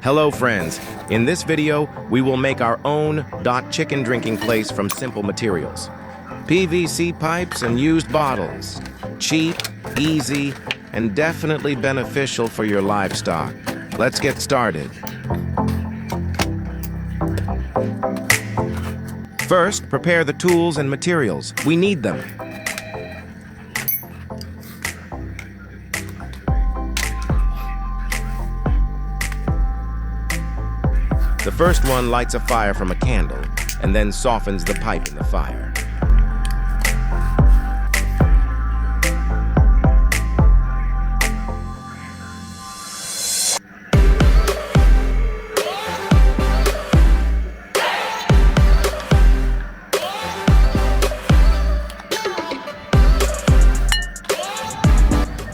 Hello friends, in this video we will make our own chicken drinking place from simple materials. PVC pipes and used bottles. Cheap, easy, and definitely beneficial for your livestock. Let's get started. First, prepare the tools and materials. We need them. The first one lights a fire from a candle and then softens the pipe in the fire.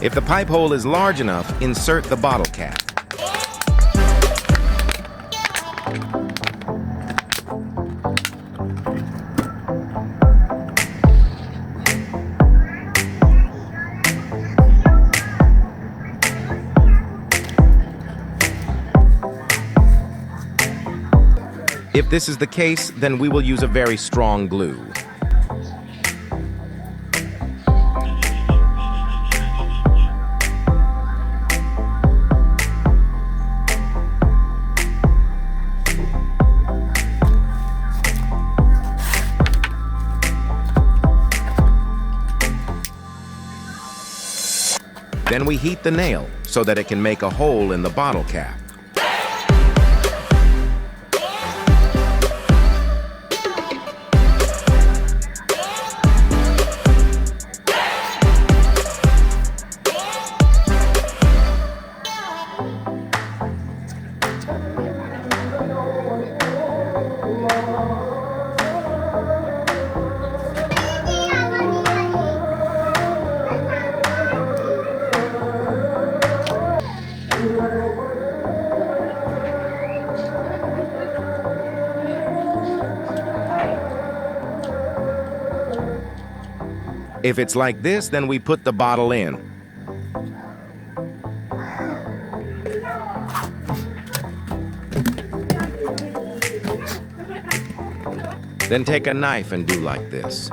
If the pipe hole is large enough, insert the bottle cap. If this is the case, then we will use a very strong glue. Then we heat the nail so that it can make a hole in the bottle cap. If it's like this, then we put the bottle in. Then take a knife and do like this.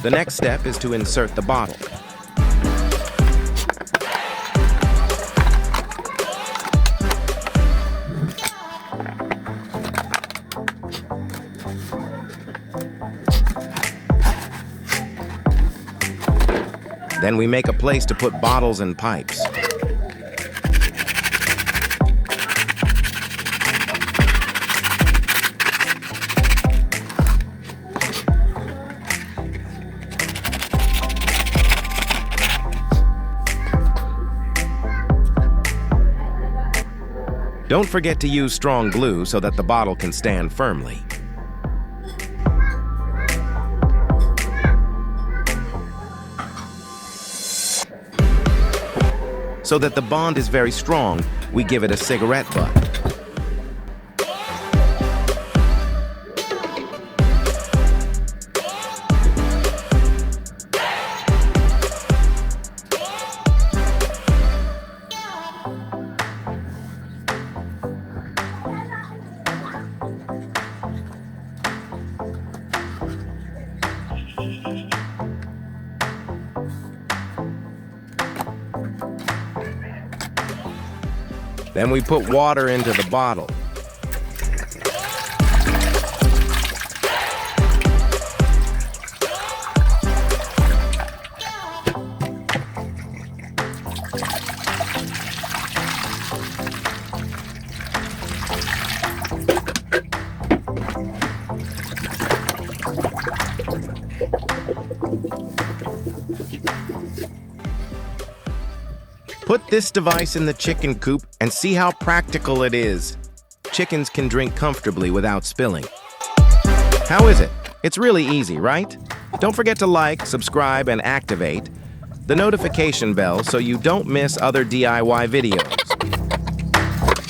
The next step is to insert the bottle. Then we make a place to put bottles and pipes. Don't forget to use strong glue so that the bottle can stand firmly. So that the bond is very strong, we give it a cigarette butt. Then we put water into the bottle. Put this device in the chicken coop and see how practical it is. chickens can drink comfortably without spilling. How is it? It's really easy, right? Don't forget to like, subscribe, and activate the notification bell so you don't miss other DIY videos.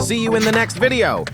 See you in the next video!